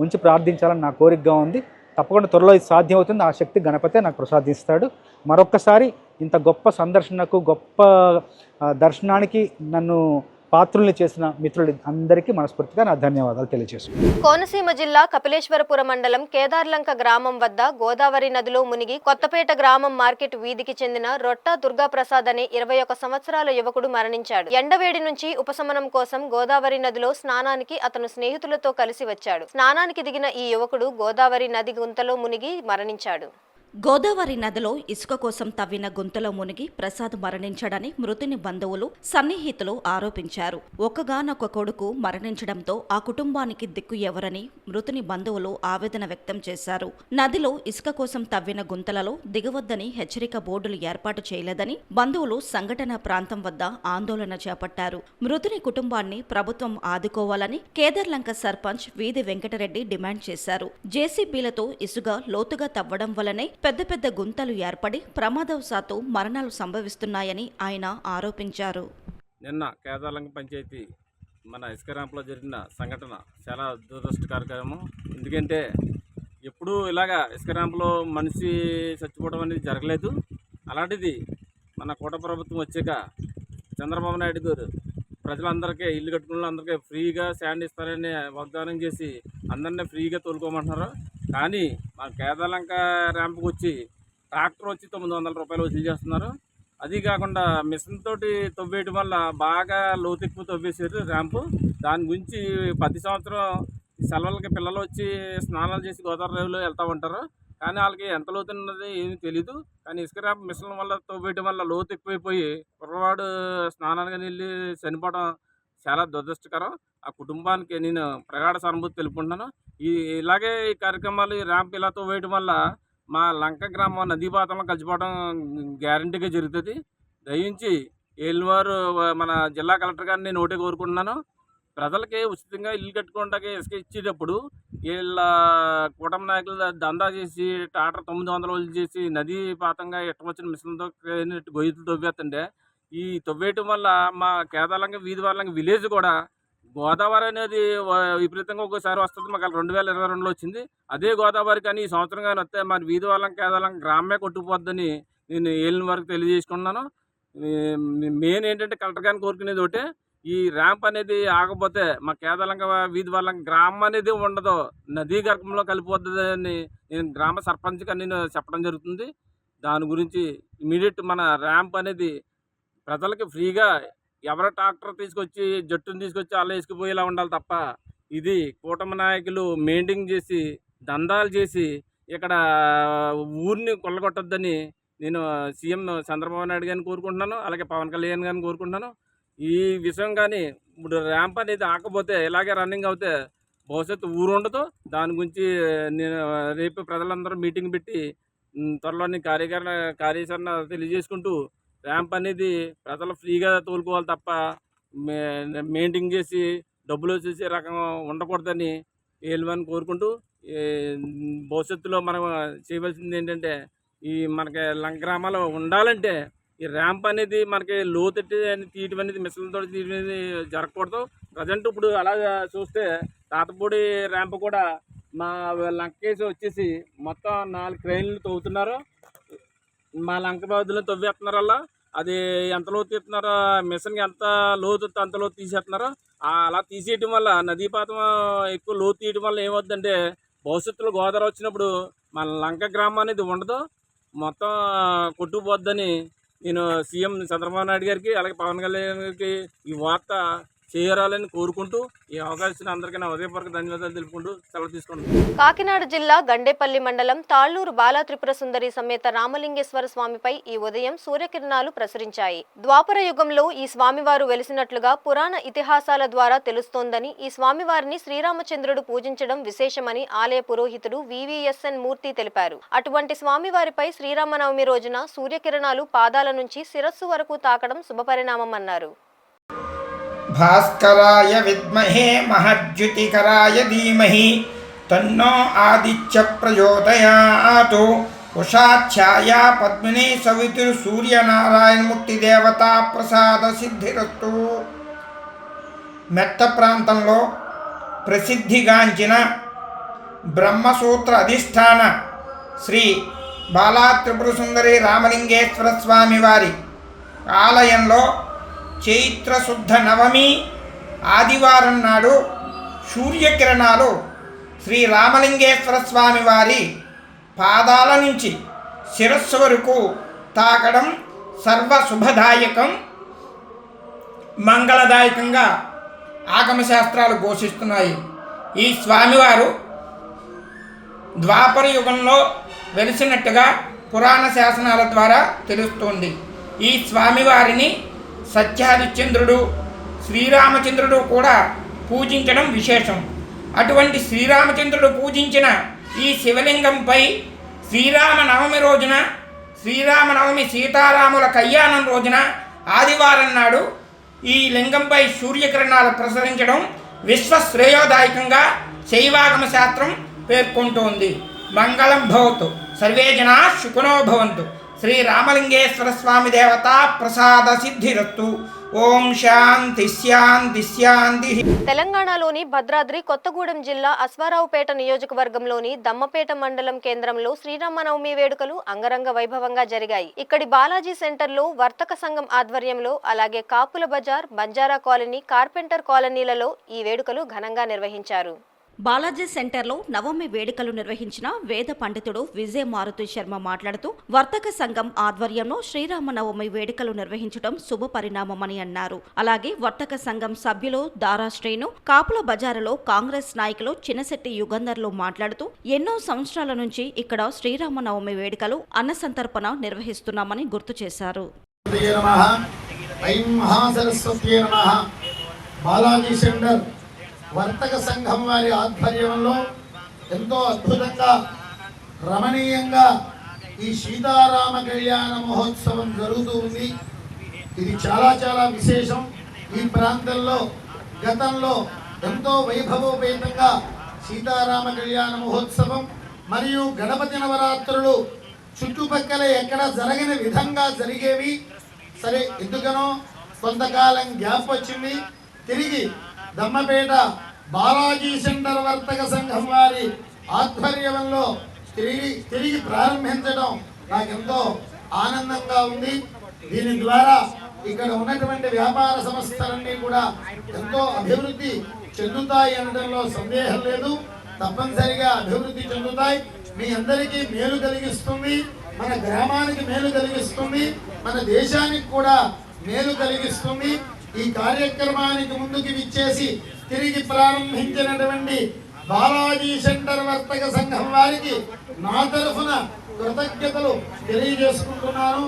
ఉంచి ప్రార్థించాలని నా కోరికగా ఉంది. తప్పకుండా త్వరలో ఇది సాధ్యం అవుతుంది. ఆ శక్తి గణపతే నాకు ప్రసాదిస్తాడు. మరొక్కసారి ఇంత గొప్ప సందర్శనకు, గొప్ప దర్శనానికి నన్ను పాత్రుల్ని చేసిన మిత్రులు అందరికీ మనస్ఫూర్తిగా నా ధన్యవాదాలు తెలియజేస్తున్నాను. కోనసీమ జిల్లా కపిలేశ్వరపుర మండలం కేదార్లంక గ్రామం వద్ద గోదావరి నదిలో మునిగి కొత్తపేట గ్రామం మార్కెట్ వీధికి చెందిన రొట్ట దుర్గాప్రసాద్ అనే 21 సంవత్సరాల యువకుడు మరణించాడు. ఎండవేడి నుంచి ఉపశమనం కోసం గోదావరి నదిలో స్నానానికి అతను స్నేహితులతో కలిసి వచ్చాడు. స్నానానికి దిగిన ఈ యువకుడు గోదావరి నది గుంతలో మునిగి మరణించాడు. గోదావరి నదిలో ఇసుక కోసం తవ్విన గుంతలో మునిగి ప్రసాద్ మరణించాడని మృతుని బంధువులు, సన్నిహితులు ఆరోపించారు. ఒక్కగానొక్క కొడుకు మరణించడంతో ఆ కుటుంబానికి దిక్కు ఎవరని మృతుని బంధువులు ఆవేదన వ్యక్తం చేశారు. నదిలో ఇసుక కోసం తవ్విన గుంతలలో దిగవద్దని హెచ్చరిక బోర్డులు ఏర్పాటు చేయలేదని బంధువులు సంఘటన ప్రాంతం వద్ద ఆందోళన చేపట్టారు. మృతుని కుటుంబాన్ని ప్రభుత్వం ఆదుకోవాలని కేదార్లంక సర్పంచ్ వీధి వెంకటరెడ్డి డిమాండ్ చేశారు. జేసీబీలతో ఇసుక లోతుగా తవ్వడం వల్లనే పెద్ద గుంతలు ఏర్పడి ప్రమాదవశాత్తు మరణాలు సంభవిస్తున్నాయని ఆయన ఆరోపించారు. నిన్న కేదార్లంక పంచాయతీ మన ఇసుక ర్యాంప్లో జరిగిన సంఘటన చాలా దురదృష్టకరము. ఎందుకంటే ఎప్పుడూ ఇలాగా ఇసుక ర్యాంప్లో మనిషి చచ్చిపోవడం అనేది జరగలేదు. అలాంటిది మన కూట ప్రభుత్వం వచ్చాక చంద్రబాబు నాయుడు గారు ప్రజలందరికీ, ఇల్లు కట్టుకున్న అందరికీ ఫ్రీగా శాండ్ ఇస్తారని వాగ్దానం చేసి అందరినీ ఫ్రీగా తోలుకోమంటున్నారు. కానీ మన కేదార్లంక ర్యాంప్కి వచ్చి ట్రాక్టర్ వచ్చి 900 రూపాయలు వసూలు చేస్తున్నారు. అది కాకుండా మిషన్ తోటి తవ్వేయడం వల్ల బాగా లోతెక్కువ తవ్వేశారు ర్యాంపు. దాని గురించి ప్రతి సంవత్సరం సెలవులకి పిల్లలు వచ్చి స్నానాలు చేసి గోదావరి రేవులో వెళ్తూ ఉంటారు. కానీ వాళ్ళకి ఎంత లోతు ఉన్నది ఏమీ తెలీదు. కానీ ఇసుక ర్యాంప్ మిషన్ వల్ల తవ్వేయడం వల్ల లోతు ఎక్కువైపోయి కుర్రవాడు స్నానానికి వెళ్ళి చనిపోవడం చాలా దురదృష్టకరం. ఆ కుటుంబానికి నేను ప్రగాఢ సానుభూతి తెలుపుకుంటున్నాను. ఇలాగే ఈ కార్యక్రమాలు, ఈ ర్యాంప్ ఇలా తవ్వేయడం వల్ల మా లంక గ్రామం నదీ పాత్రలో కలిసిపోవడం గ్యారంటీగా జరుగుతుంది. దయించి ఏలివారు మన జిల్లా కలెక్టర్ గారిని నేను ఒకటే కోరుకుంటున్నాను, ప్రజలకి ఉచితంగా ఇల్లు కట్టుకోవడానికి ఇసుక ఇచ్చేటప్పుడు వీళ్ళ కూటమి నాయకులు దందా చేసి టాటర్ 900 రోజులు చేసి నదీ పాతంగా ఎట్టవచ్చిన మిషన్లతో గొయ్యలు తవ్వేస్తుంటే ఈ తవ్వేయటం వల్ల మా కేదాలంగా వీధి వాళ్ళంగా విలేజ్ కూడా గోదావరి అనేది విపరీతంగా ఒక్కోసారి వస్తుంది. మాకు 2022లో వచ్చింది. అదే గోదావరి కానీ ఈ సంవత్సరం కానీ వస్తే మరి వీధి వాళ్ళం కేదాలం గ్రామమే కొట్టుకుపోద్దని నేను ఏలిన వరకు తెలియజేసుకున్నాను. మెయిన్ ఏంటంటే కలెక్టర్ గారిని కోరుకునేది ఒకటే, ఈ ర్యాంప్ అనేది ఆగపోతే మా కేదాలంగా వీధి వాళ్ళం గ్రామం అనేది ఉండదు, నదీ గర్భంలో కలిపోతుందని నేను గ్రామ సర్పంచ్గా నేను చెప్పడం జరుగుతుంది. దాని గురించి ఇమీడియట్ మన ర్యాంప్ అనేది ప్రజలకి ఫ్రీగా ఎవరో ట్రాక్టర్ తీసుకొచ్చి జట్టును తీసుకొచ్చి అలా వేసుకుపోయేలా ఉండాలి తప్ప ఇది కూటమి నాయకులు మెయింటైన్ చేసి దందాలు చేసి ఇక్కడ ఊరిని కొల్లగొట్టొద్దని నేను సీఎం చంద్రబాబు నాయుడు గారిని కోరుకుంటున్నాను. అలాగే పవన్ కళ్యాణ్ గారిని కోరుకుంటున్నాను. ఈ విషయం కానీ ఇప్పుడు ర్యాంప్ అనేది ఆకపోతే ఇలాగే రన్నింగ్ అవుతే భవిష్యత్తు ఊరు ఉండదు. దాని గురించి నేను రేపు ప్రజలందరూ మీటింగ్ పెట్టి త్వరలోని కార్యాచరణ తెలియజేసుకుంటూ ర్యాంప్ అనేది ప్రజలు ఫ్రీగా తోలుకోవాలి తప్ప మెయింటైన్ చేసి డబ్బులు వచ్చేసే రకం ఉండకూడదని ఏలువని కోరుకుంటూ భవిష్యత్తులో మనం చేయవలసింది ఏంటంటే ఈ మనకి లంక గ్రామాలు ఉండాలంటే ఈ ర్యాంప్ అనేది మనకి లోతెట్టి తీయటం అనేది మిషన్లతో తీయటం అనేది జరగకూడదు. ప్రజెంట్ ఇప్పుడు అలాగా చూస్తే తాతపూడి ర్యాంప్ కూడా మా లంక కేసు వచ్చేసి మొత్తం 4 క్రెయిన్లు తవ్వుతున్నారు. మా లంక బాధులు తవ్వేస్తున్నారు. అలా అది ఎంత లోతు తీస్తున్నారో మిషన్కి ఎంత లోతు అంత లోతు తీసేస్తున్నారో అలా తీసేయటం వల్ల నదీపాతం ఎక్కువ లోతు తీయటం వల్ల ఏమవుతుందంటే భవిష్యత్తులో గోదావరి వచ్చినప్పుడు మన లంక గ్రామం అనేది ఉండదు, మొత్తం కొట్టుకుపోద్దని నేను సీఎం చంద్రబాబు నాయుడు గారికి అలాగే పవన్ కళ్యాణ్ గారికి ఈ వార్త చేరాలని కోరుకుంటూ ఈ అవకాశం అందరికీ నా హృదయపూర్వక ధన్యవాదాలు తెలుపుకుంటూ సెలవు తీసుకుంటాను. కాకినాడ జిల్లా గండేపల్లి మండలం తాళ్లూరు బాలా త్రిపుర సుందరి సమేత రామలింగేశ్వర స్వామిపై ఈ ఉదయం సూర్యకిరణాలు ప్రసరించాయి. ద్వాపర యుగంలో ఈ స్వామివారు వెలిసినట్లుగా పురాణ ఇతిహాసాల ద్వారా తెలుస్తోందని, ఈ స్వామివారిని శ్రీరామచంద్రుడు పూజించడం విశేషమని ఆలయ పురోహితుడు వివిఎస్ఎన్ మూర్తి తెలిపారు. అటువంటి స్వామివారిపై శ్రీరామనవమి రోజున సూర్యకిరణాలు పాదాల నుంచి శిరస్సు వరకు తాకడం శుభపరిణామమన్నారు. భాస్కరాయ విద్మహే మహద్యుతికరాయ ధీమహి తన్నో ఆదిత్య ప్రచోదయాత్. ఉషాఛాయా పద్మిని సవితుర్ సూర్యనారాయణమూర్తి దేవతా ప్రసాద సిద్ధిరస్తు. మెట్ట ప్రాంతంలో ప్రసిద్ధిగాంచిన బ్రహ్మసూత్ర అధిష్టాన శ్రీ బాలా త్రిపుర సుందరి రామలింగేశ్వర స్వామి వారి ఆలయంలో చైత్ర శుద్ధ నవమి ఆదివారం నాడు సూర్యకిరణాలు శ్రీ రామలింగేశ్వర స్వామి వారి పాదాల నుంచి శిరస్సు వరకు తాకడం సర్వశుభదాయకం, మంగళదాయకంగా ఆగమశాస్త్రాలు ఘోషిస్తున్నాయి. ఈ స్వామివారు ద్వాపర యుగంలో వెలిసినట్టుగా పురాణ శాసనాల ద్వారా తెలుస్తోంది. ఈ స్వామివారిని సత్యహరిశ్చంద్రుడు, శ్రీరామచంద్రుడు కూడా పూజించడం విశేషం. అటువంటి శ్రీరామచంద్రుడు పూజించిన ఈ శివలింగంపై శ్రీరామనవమి రోజున, శ్రీరామనవమి సీతారాముల కళ్యాణం రోజున ఆదివారం నాడు ఈ లింగంపై సూర్యకిరణాలు ప్రసరించడం విశ్వశ్రేయోదాయకంగా శైవాగమ శాస్త్రం పేర్కొంటోంది. మంగళం భవతు, సర్వే జనా సుఖినో భవంతు. శ్రీ రామలింగేశ్వర స్వామి దేవతా ప్రసాద సిద్ధిరస్తు. ఓం శాంతి శాంతి శాంతి. తెలంగాణలోని భద్రాద్రి కొత్తగూడెం జిల్లా అశ్వారావుపేట నియోజకవర్గంలోని దమ్మపేట మండలం కేంద్రంలో శ్రీరామనవమి వేడుకలు అంగరంగ వైభవంగా జరిగాయి. ఇక్కడి బాలాజీ సెంటర్లో వర్తక సంఘం ఆధ్వర్యంలో, అలాగే కాపుల బజార్, బంజారా కాలనీ, కార్పెంటర్ కాలనీలలో ఈ వేడుకలు ఘనంగా నిర్వహించారు. బాలాజీ సెంటర్లో నవమి వేడుకలు నిర్వహించిన వేద పండితుడు విజయ మారుతి శర్మ మాట్లాడుతూ వర్తక సంఘం ఆధ్వర్యంలో శ్రీరామనవమి వేడుకలు నిర్వహించడం శుభ పరిణామమని అన్నారు. అలాగే వర్తక సంఘం సభ్యులు దారా శ్రీను, కాపుల బజారులో కాంగ్రెస్ నాయకులు చిన్నశెట్టి యుగంధర్లు మాట్లాడుతూ ఎన్నో సంవత్సరాల నుంచి ఇక్కడ శ్రీరామనవమి వేడుకలు అన్నసంతర్పణ నిర్వహిస్తున్నామని గుర్తు చేశారు. బాలాజీ సెంటర్ వర్తక సంఘం వారి ఆధ్వర్యంలో ఎంతో అద్భుతంగా రమణీయంగా ఈ సీతారామ కళ్యాణ మహోత్సవం జరుగుతూ ఉంది. ఇది చాలా చాలా విశేషం. ఈ ప్రాంతంలో గతంలో ఎంతో వైభవోపేతంగా సీతారామ కళ్యాణ మహోత్సవం మరియు గణపతి నవరాత్రులు చుట్టుపక్కల ఎక్కడ జరగని విధంగా జరిగేవి. సరే, ఎందుకనో కొంతకాలం గ్యాప్ వచ్చింది. తిరిగి దమ్మపేట బాలాజీ సెంటర్ వర్తక సంఘం వారి ఆధ్వర్యంలో తిరిగి ప్రారంభించడం నాకెంతో ఆనందంగా ఉంది. దీని ద్వారా ఇక్కడ ఉన్నటువంటి వ్యాపార సంస్థలన్నీ కూడా ఎంతో అభివృద్ధి చెందుతాయి అనడంలో సందేహం లేదు. తప్పనిసరిగా అభివృద్ధి చెందుతాయి. మీ అందరికీ మేలు కలిగిస్తుంది, మన గ్రామానికి మేలు కలిగిస్తుంది, మన దేశానికి కూడా మేలు కలిగిస్తుంది. ఈ కార్యక్రమానికి ముందుకు విచ్చేసి తిరిగి ప్రారంభించినటువంటి బాలాజీ సెంటర్ వర్తక సంఘం వారికి నా తరఫున కృతజ్ఞతలు తెలియజేసుకుంటున్నాను.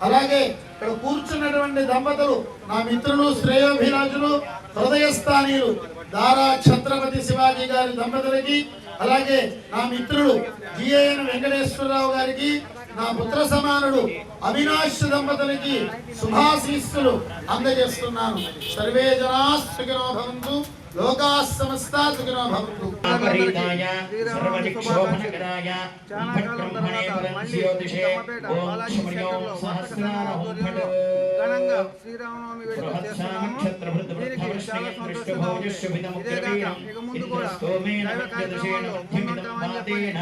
అలాగే ఇక్కడ కూర్చున్నటువంటి దంపతులు నా మిత్రులు, శ్రేయోభిలాషులు, హృదయస్థానీయులు దారా ఛత్రపతి శివాజీ గారి దంపతులకి, అలాగే నా మిత్రుడు జిఏఎన్ వెంకటేశ్వరరావు గారికి, నా పుత్ర సమానుడు అవినాష్ దంపతులకి శుభాశీస్సులు అందజేస్తున్నాను. సర్వే జనా సుఖినో భవంతు, లోకా సమస్తా సుఖినో భవంతు. అపరీతాయ సర్వదిక్షోభనకరాయ బ్రహ్మణే పరంజ్యోతిషే ఓం శుభ్రయోం సహస్రారహం ఫట్ ఘనంగా శ్రీరామనవమి వేడుకలు చేస్తున్నాము. దీనికి చాలా సంతోషంగా ఉంది. ఇదేగాక ఇక ముందు కూడా దైవ కార్యక్రమాల్లో ముందుంటామని చెప్పండి.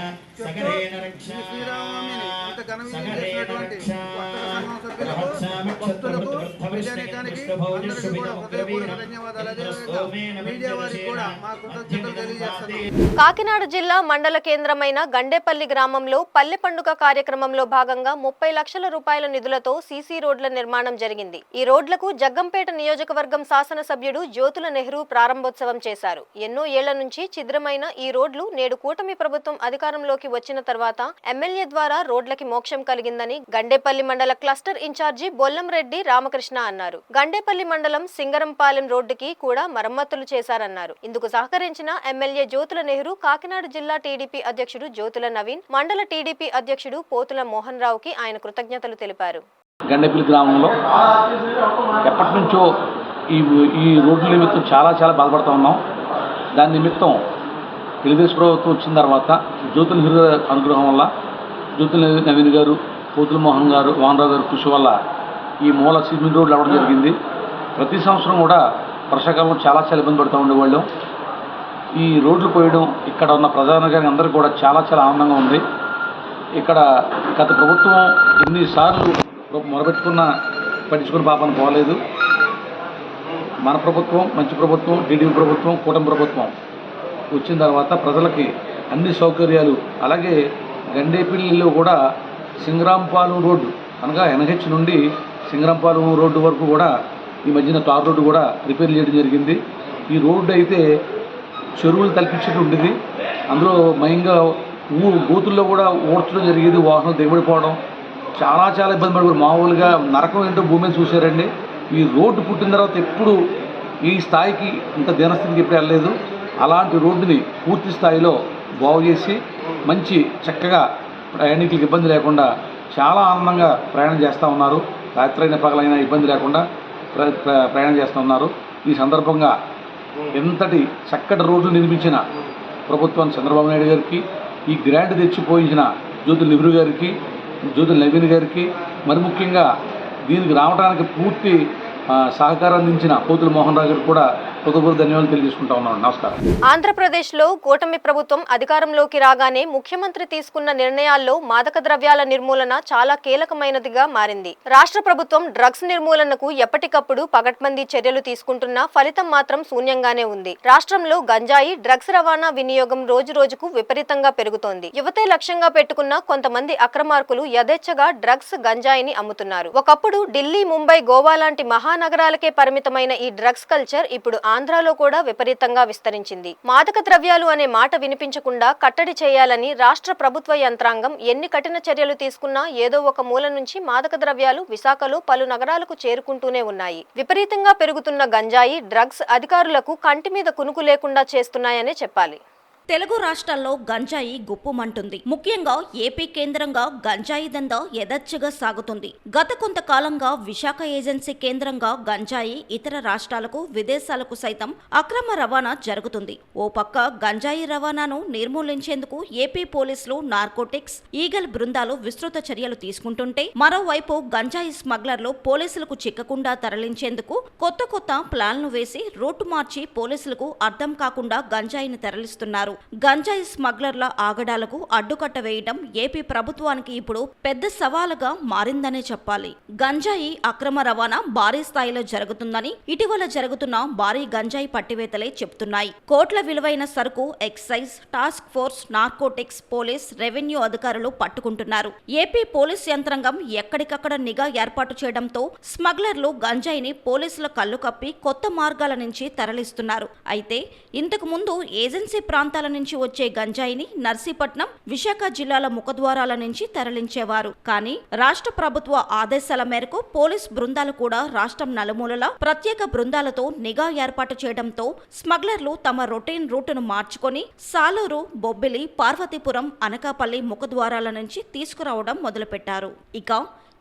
ఈ శ్రీరామనవమిని ఇంత ఘనంగా చేసినటువంటి వర్తక సంఘం సభ్యులకు, భక్తులకు, విద్యానికానికి అందరికీ కూడా హృదయపూర్వక ధన్యవాదాలు. అదేవిధంగా మీడియా వారికి కూడా మా కృతజ్ఞతలు తెలియజేస్తున్నాం. కాకినాడ జిల్లా మండల కేంద్రమైన గండేపల్లి గ్రామంలో పల్లె పండుగ కార్యక్రమంలో భాగంగా 30 లక్షల రూపాయల నిధులతో సీసీ రోడ్ల నిర్మాణం జరిగింది. ఈ రోడ్లకు జగ్గంపేట నియోజకవర్గం శాసనసభ్యుడు జ్యోతుల నెహ్రూ ప్రారంభోత్సవం చేశారు. ఎన్నో ఏళ్ల నుంచి ఛిద్రమైన ఈ రోడ్లు నేడు కూటమి ప్రభుత్వం అధికారంలోకి వచ్చిన తర్వాత ఎమ్మెల్యే ద్వారా రోడ్లకి మోక్షం కలిగిందని గండేపల్లి మండల క్లస్టర్ ఇన్ఛార్జి బొల్లంరెడ్డి రామకృష్ణ అన్నారు. గండేపల్లి మండలం సింగరంపాలెం రోడ్డుకి కూడా మరమ్మతులు చేశారన్నారు. ఇందుకు సహకరించిన ఎమ్మెల్యే జ్యోతుల నెహ్రూ, కాకినాడ జిల్లా టీడీపీ అధ్యక్షుడు జ్యోతుల నవీన్, మండల టీడీపీ అధ్యక్షుడు పోతుల మోహన్ రావుకి ఆయన కృతజ్ఞతలు తెలిపారు. గండేపల్లి గ్రామంలో ఎప్పటి నుంచో ఈ రోడ్ల నిమిత్తం చాలా బాధపడుతూ ఉన్నాం. దాని నిమిత్తం తెలుగుదేశం ప్రభుత్వం వచ్చిన తర్వాత జ్యోతుల నెహ్రూ అనుగ్రహం వల్ల, జ్యోతుల నవీన్ గారు, పోతుల మోహన్ గారు, వానరావు గారు కృషి వల్ల ఈ మూల సిమెంట్ రోడ్లు అవ్వడం జరిగింది. ప్రతి సంవత్సరం కూడా వర్షాకాలం చాలా ఇబ్బంది పడుతూ ఉండేవాళ్ళం. ఈ రోడ్లు పోయడం ఇక్కడ ఉన్న ప్రధానగారికి అందరికీ కూడా చాలా ఆనందంగా ఉంది. ఇక్కడ గత ప్రభుత్వం ఎన్నిసార్లు మొరబెట్టుకున్న పట్టించుకున్న పాపను పోలేదు. మన ప్రభుత్వం, మంచి ప్రభుత్వం, టీడీపీ ప్రభుత్వం, కూటమి ప్రభుత్వం వచ్చిన తర్వాత ప్రజలకి అన్ని సౌకర్యాలు, అలాగే గండేపల్లిలో కూడా సింగరాంపాలెం రోడ్డు అనగా ఎన్హెచ్ నుండి సింగరాంపాలెం రోడ్డు వరకు కూడా ఈ మధ్యన తార్ రోడ్డు కూడా రిపేర్ చేయడం జరిగింది. ఈ రోడ్డు అయితే చెరువులు తలపించేట్టు ఉండేది. అందులో మయంగా గోతుల్లో కూడా ఓడ్చడం జరిగేది. వాహనం దిగబడిపోవడం చాలా ఇబ్బంది పడిపోయారు. మామూలుగా నరకం ఏంటో భూమి మీద చూశారండి. ఈ రోడ్డు పుట్టిన తర్వాత ఎప్పుడు ఈ స్థాయికి ఇంత దీనస్థితికి ఎప్పుడు వెళ్ళలేదు. అలాంటి రోడ్డుని పూర్తి స్థాయిలో బాగు చేసి మంచి చక్కగా ప్రయాణికులకు ఇబ్బంది లేకుండా చాలా ఆనందంగా ప్రయాణం చేస్తూ ఉన్నారు. రాత్రైన పగలైనా ఇబ్బంది లేకుండా ప్రయాణం చేస్తూ ఉన్నారు. ఈ సందర్భంగా ఎంతటి చక్కటి రోడ్లు నిర్మించిన ప్రభుత్వం చంద్రబాబు నాయుడు గారికి, ఈ గ్రాంట్ తెచ్చిపోయించిన జ్యోతుల నెహ్రూ గారికి, జ్యోతుల నవీన్ గారికి, మరి ముఖ్యంగా దీనికి రావడానికి పూర్తి సహకారం అందించిన పోతుల మోహన్ రావు గారికి కూడా హృదయపూర్వక ధన్యవాదాలు తెలియజేసుకుంటా ఉన్నాను. నమస్కారం. ఆంధ్రప్రదేశ్లో కూటమి ప్రభుత్వం అధికారంలోకి రాగానే ముఖ్యమంత్రి తీసుకున్న నిర్ణయాల్లో మాదక ద్రవ్యాల నిర్మూలన చాలా కీలకమైనదిగా మారింది. రాష్ట్ర ప్రభుత్వం డ్రగ్స్ నిర్మూలనకు ఎప్పటికప్పుడు పగడ్బందీ చర్యలు తీసుకుంటున్నా ఫలితం మాత్రం శూన్యంగానే ఉంది. రాష్ట్రంలో గంజాయి, డ్రగ్స్ రవాణా వినియోగం రోజురోజుకు విపరీతంగా పెరుగుతోంది. యువతే లక్ష్యంగా పెట్టుకున్న కొంతమంది అక్రమార్కులు యథేచ్ఛగా డ్రగ్స్, గంజాయిని అమ్ముతున్నారు. ఒకప్పుడు ఢిల్లీ, ముంబై, గోవా లాంటి మహానగరాలకే పరిమితమైన ఈ డ్రగ్స్ కల్చర్ ఇప్పుడు ఆంధ్రాలో కూడా విపరీతంగా విస్తరించింది. మాదక ద్రవ్యాలు అనే మాట వినిపించకుండా కట్టడి చేయాలని రాష్ట్ర ప్రభుత్వ యంత్రాంగం ఎన్ని కఠిన చర్యలు తీసుకున్నా ఏదో ఒక మూల నుంచి మాదక ద్రవ్యాలు విశాఖలో పలు నగరాలకు చేరుకుంటూనే ఉన్నాయి. విపరీతంగా పెరుగుతున్న గంజాయి, డ్రగ్స్ అధికారులకు కంటి మీద కునుకు లేకుండా చేస్తున్నాయనే చెప్పాలి. తెలుగు రాష్ట్రాల్లో గంజాయి గుప్పుమంటుంది. ముఖ్యంగా ఏపీ కేంద్రంగా గంజాయి దందా యథేచ్ఛగా సాగుతుంది. గత కొంతకాలంగా విశాఖ ఏజెన్సీ కేంద్రంగా గంజాయి ఇతర రాష్ట్రాలకు, విదేశాలకు సైతం అక్రమ రవాణా జరుగుతుంది. ఓ పక్క గంజాయి రవాణాను నిర్మూలించేందుకు ఏపీ పోలీసులు, నార్కోటిక్స్, ఈగల్ బృందాలు విస్తృత చర్యలు తీసుకుంటుంటే, మరోవైపు గంజాయి స్మగ్లర్లు పోలీసులకు చిక్కకుండా తరలించేందుకు కొత్త ప్లాన్లు వేసి రూట్ మార్చి పోలీసులకు అర్థం కాకుండా గంజాయిని తరలిస్తున్నారు. గంజాయి స్మగ్లర్ల ఆగడాలకు అడ్డుకట్ట వేయడం ఏపీ ప్రభుత్వానికి ఇప్పుడు పెద్ద సవాలుగా మారిందనే చెప్పాలి. గంజాయి అక్రమ రవాణా భారీ స్థాయిలో జరుగుతుందని ఇటీవల జరుగుతున్న భారీ గంజాయి పట్టివేతలే చెబుతున్నాయి. కోట్ల విలువైన సరుకు excise, task force, narcotics, police, revenue అధికారులు పట్టుకుంటున్నారు. ఏపీ పోలీస్ యంత్రాంగం ఎక్కడికక్కడ నిఘా ఏర్పాటు చేయడంతో స్మగ్లర్లు గంజాయిని పోలీసుల కళ్ళు కప్పి కొత్త మార్గాల నుంచి తరలిస్తున్నారు. అయితే ఇంతకు ముందు ఏజెన్సీ ప్రాంతాల నుంచి వచ్చే గంజాయిని నర్సీపట్నం, విశాఖ జిల్లాల ముఖద్వారాల నుంచి తరలించేవారు. కానీ రాష్ట్ర ప్రభుత్వ ఆదేశాల మేరకు పోలీస్ బృందాలు కూడా రాష్ట్రం నలుమూలలా ప్రత్యేక బృందాలతో నిఘా ఏర్పాటు చేయడంతో స్మగ్లర్లు తమ రొటీన్ రూటును మార్చుకొని సాలూరు, బొబ్బిలి, పార్వతీపురం, అనకాపల్లి ముఖద్వారాల నుంచి తీసుకురావడం మొదలుపెట్టారు. ఇక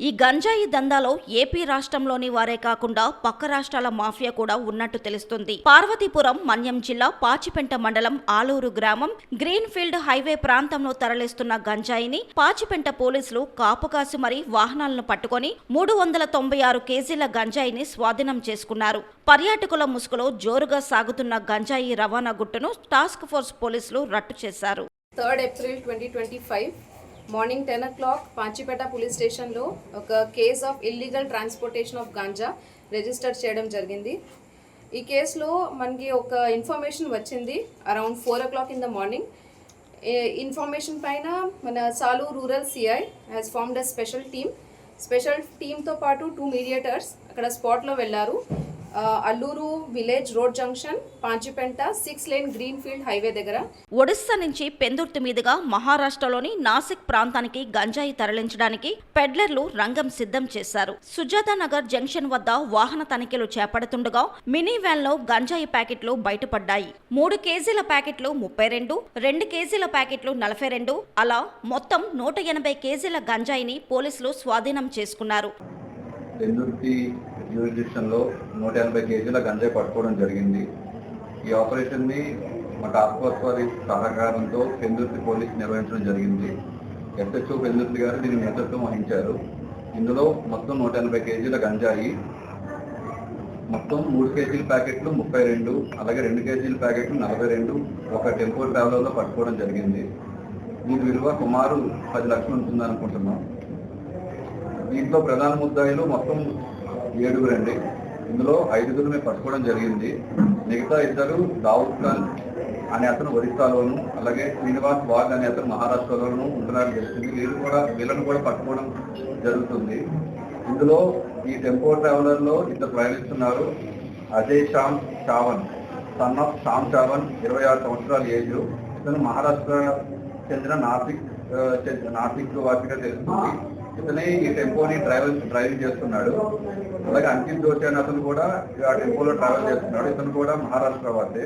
ఈ గంజాయి దందాలో ఏపీ రాష్ట్రంలోని వారే కాకుండా పక్క రాష్ట్రాల మాఫియా కూడా ఉన్నట్టు తెలుస్తుంది. పార్వతీపురం, మన్యం జిల్లా పాచిపెంట మండలం ఆలూరు గ్రామం గ్రీన్ఫీల్డ్ హైవే ప్రాంతంలో తరలిస్తున్న గంజాయిని పాచిపెంట పోలీసులు కాపు కాసి మరీ వాహనాలను పట్టుకొని 396 కేజీల గంజాయిని స్వాధీనం చేసుకున్నారు. పర్యాటకుల ముసుగులో జోరుగా సాగుతున్న గంజాయి రవాణా గుట్టును టాస్క్ ఫోర్స్ పోలీసులు రట్టు చేశారు. 3rd April 2025 morning 10 o'clock Pachipeta police స్టేషన్లో ఒక case of illegal transportation of ganja register చేయడం జరిగింది. ఈ కేసులో మనకి ఒక ఇన్ఫర్మేషన్ వచ్చింది around 4 o'clock in the morning. Information పైన మన Salur rural CI has formed a special టీమ్తో పాటు 2 మీడియేటర్స్ అక్కడ స్పాట్లో వెళ్ళారు. Alluru village road junction, Pachipenta 6 lane greenfield highway దగ్గర. ఒడిస్సా నుంచి పెందుర్తి మీదుగా మహారాష్ట్రలోని నాసిక్ ప్రాంతానికి గంజాయి తరలించడానికి పెడ్లర్లు రంగం సిద్ధం చేశారు. సుజాతానగర్ జంక్షన్ వద్ద వాహన తనిఖీలు చేపడుతుండగా మినీ వ్యాన్లో గంజాయి ప్యాకెట్లు బయటపడ్డాయి. 3 కేజీల ప్యాకెట్లు 32, 2 కేజీల ప్యాకెట్లు 42, అలా మొత్తం 180 కేజీల గంజాయిని పోలీసులు స్వాధీనం చేసుకున్నారు. జ్యూరిడిక్షన్లో 180 కేజీల గంజాయి పట్టుకోవడం జరిగింది. ఈ ఆపరేషన్ని మా టాస్క్ ఫోర్స్ వారి సహకారంతో పెందుర్తి పోలీస్ నిర్వహించడం జరిగింది. ఎస్హెచ్ఓ పెందుర్తి గారు దీని నేతృత్వం వహించారు. ఇందులో మొత్తం 180 కేజీల గంజాయి, మొత్తం 3 కేజీల ప్యాకెట్లు 32, అలాగే 2 కేజీల ప్యాకెట్లు 42 ఒక టెంపో ట్రావెలర్లో పట్టుకోవడం జరిగింది. దీని విలువ సుమారు 10 లక్షలు ఉంటుందనుకుంటున్నాం. దీంట్లో ప్రధాన ముద్దాయిలు మొత్తం 7 అండి. ఇందులో 5 మేము పట్టుకోవడం జరిగింది. మిగతా 2 దావుద్ ఖాన్ అనే అతను ఒరిస్సాలోను, అలాగే శ్రీనివాస్ వాగ్ అనే అతను మహారాష్ట్రలోను ఉంటున్నారు తెలిసింది. వీళ్ళను కూడా పట్టుకోవడం జరుగుతుంది. ఇందులో ఈ టెంపో ట్రావెలర్లో 2 ప్రయాణిస్తున్నారు. అజయ్ చావన్, సన్ ఆఫ్ శ్యామ్ చావన్, 26 సంవత్సరాల ఏజ్. ఇతను మహారాష్ట్ర చెందిన నాసిక్ వాసిగా తెలుస్తుంది. ఇతనే ఈ టెంపోని డ్రైవింగ్ చేస్తున్నాడు. అలాగే అంకిత్ జోషి అని అతను కూడా ఆ టెంపోలో ట్రావెల్ చేస్తున్నాడు. ఇతను కూడా మహారాష్ట్ర వాసే.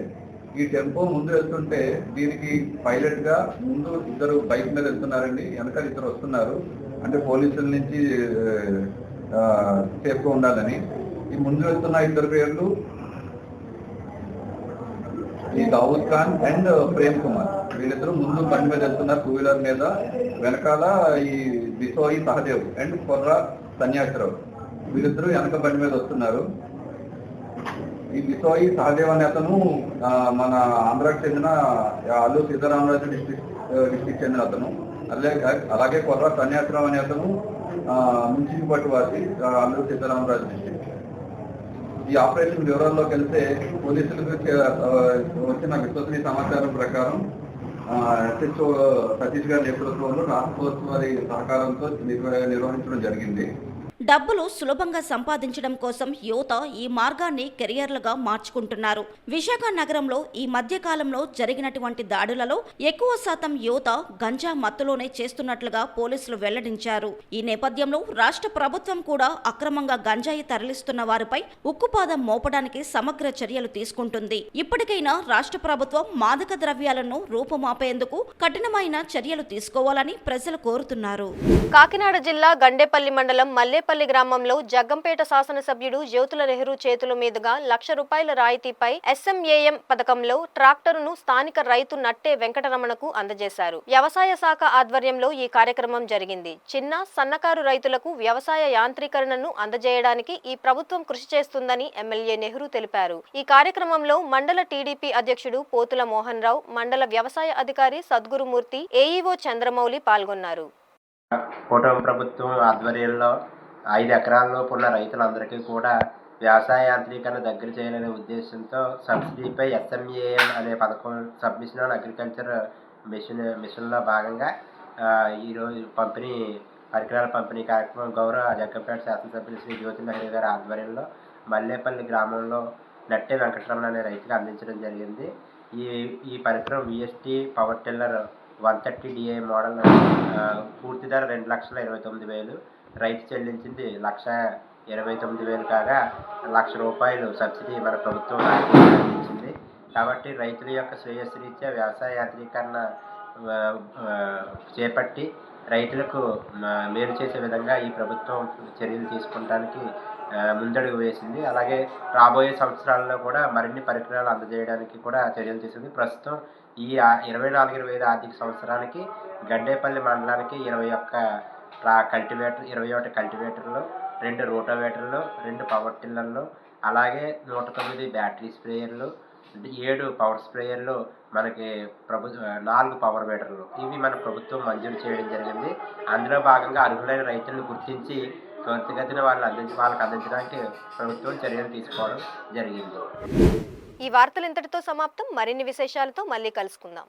ఈ టెంపో ముందు వెళ్తుంటే దీనికి పైలట్ గా ముందు 2 బైక్ మీద వెళ్తున్నారండి, వెనకాల 2 వస్తున్నారు. అంటే పోలీసుల నుంచి సేఫ్గా ఉండాలని. ఈ ముందు వెళ్తున్న 2 పేర్లు ఈ దావుద్ ఖాన్ అండ్ ప్రేమ్ కుమార్. వీళ్ళిద్దరూ ముందు బండి మీద వెళ్తున్నారు 2 వీలర్ మీద, వెనకాల ఈ బిసోయి సహదేవ్ అండ్ కొర్ర సన్యాసరావు వీళ్ళిద్దరూ వెనక బండి మీద వస్తున్నారు. ఈ బిసోయి సహదేవ్ అనే అతను మన ఆంధ్రాకి చెందిన అల్లూరు సీతారామరాజు డిస్ట్రిక్ట్ చెందిన అతను. అలాగే కొర్ర సన్యాసరావు అనే అతను ముంచిపట్టు వాసి అల్లూరు సీతారామరాజు డిస్ట్రిక్ట్. ఈ ఆపరేషన్ వివరాల్లోకి వెళ్తే పోలీసులకు వచ్చిన విశ్వసనీయ సమాచారం ప్రకారం ఎస్హెచ్ఓ సతీష్ గారి నేతృత్వంలో టాస్క్ ఫోర్స్ వారి సహకారంతో నిర్వహించడం జరిగింది. డబ్బులు సులభంగా సంపాదించడం కోసం యువత ఈ మార్గాన్ని కెరియర్లుగా మార్చుకుంటున్నారు. విశాఖ నగరంలో ఈ మధ్య కాలంలో జరిగినటువంటి దాడులలో ఎక్కువ శాతం యువత గంజా మత్తులోనే చేస్తున్నట్లుగా పోలీసులు వెల్లడించారు. ఈ నేపథ్యంలో రాష్ట్ర ప్రభుత్వం కూడా అక్రమంగా గంజాయి తరలిస్తున్న వారిపై ఉక్కుపాదం మోపడానికి సమగ్ర చర్యలు తీసుకుంటుంది. ఇప్పటికైనా రాష్ట్ర ప్రభుత్వం మాదక ద్రవ్యాలను రూపుమాపేందుకు కఠినమైన చర్యలు తీసుకోవాలని ప్రజలు కోరుతున్నారు. కాకినాడ జిల్లా గండేపల్లి మండలం మల్లేపల్లి గ్రామంలో జగ్గంపేట శాసనసభ్యుడు జ్యోతుల నెహ్రూ చేతుల మీదుగా ₹1,00,000 రాయితీపై SMAM పథకంలో ట్రాక్టరును స్థానిక రైతు నట్టే వెంకటరమణకు అందజేశారు. వ్యవసాయ శాఖ ఆధ్వర్యంలో ఈ కార్యక్రమం జరిగింది. చిన్న సన్నకారు రైతులకు వ్యవసాయ యాంత్రీకరణను అందజేయడానికి ఈ ప్రభుత్వం కృషి చేస్తుందని ఎమ్మెల్యే నెహ్రూ తెలిపారు. ఈ కార్యక్రమంలో మండల టీడీపీ అధ్యక్షుడు పోతుల మోహన్ రావు, మండల వ్యవసాయ అధికారి సద్గురుమూర్తి, AEO చంద్రమౌళి పాల్గొన్నారు. కూటమి ప్రభుత్వం ఆధ్వర్యంలో 5 ఎకరాల్లోపు ఉన్న రైతులందరికీ కూడా వ్యవసాయ యాంత్రీకరణ దగ్గర చేయాలనే ఉద్దేశంతో సబ్సిడీపై SMAM అనే పథకం సబ్మిషన్ ఆన్ అగ్రికల్చర్ మిషన్లో భాగంగా ఈరోజు పరికరాల పంపిణీ కార్యక్రమం గౌరవ జగ్గంపేట శాసనసభ్యులు శ్రీ జ్యోతుల నెహ్రూ గారి ఆధ్వర్యంలో మల్లేపల్లి గ్రామంలో నట్టే వెంకటరమణ అనే రైతుకి అందించడం జరిగింది. ఈ పరికరం VST power tiller 130DI model పూర్తి ధర ₹2,29,000, రైతు చెల్లించింది ₹1,29,000 కాగా ₹1,00,000 సబ్సిడీ మన ప్రభుత్వం అందించింది. కాబట్టి రైతుల యొక్క శ్రేయస్సురీత్యా వ్యవసాయ యాంత్రీకరణ చేపట్టి రైతులకు మేలు చేసే విధంగా ఈ ప్రభుత్వం చర్యలు తీసుకుంటానికి ముందడుగు వేసింది. అలాగే రాబోయే సంవత్సరాల్లో కూడా మరిన్ని పరికరాలు అందజేయడానికి కూడా చర్యలు తీసుకుంది. ప్రస్తుతం ఈ 24-25 ఆర్థిక సంవత్సరానికి గడ్డేపల్లి మండలానికి 21 కల్టివేటర్లు, 2 రోటోవేటర్లు, 2 పవర్ టిల్లర్లు, అలాగే 109 బ్యాటరీ స్ప్రేయర్లు, 7 పవర్ స్ప్రేయర్లు, మనకి 4 పవర్ వేటర్లు ఇవి మన ప్రభుత్వం మంజూరు చేయడం జరిగింది. అందులో భాగంగా అర్హులైన రైతులను గుర్తించి త్వరితగతిన వాళ్ళకి అందించడానికి ప్రభుత్వం చర్యలు తీసుకోవడం జరిగింది. ఈ వార్తలు ఇంతటితో సమాప్తం. మరిన్ని విశేషాలతో మళ్ళీ కలుసుకుందాం.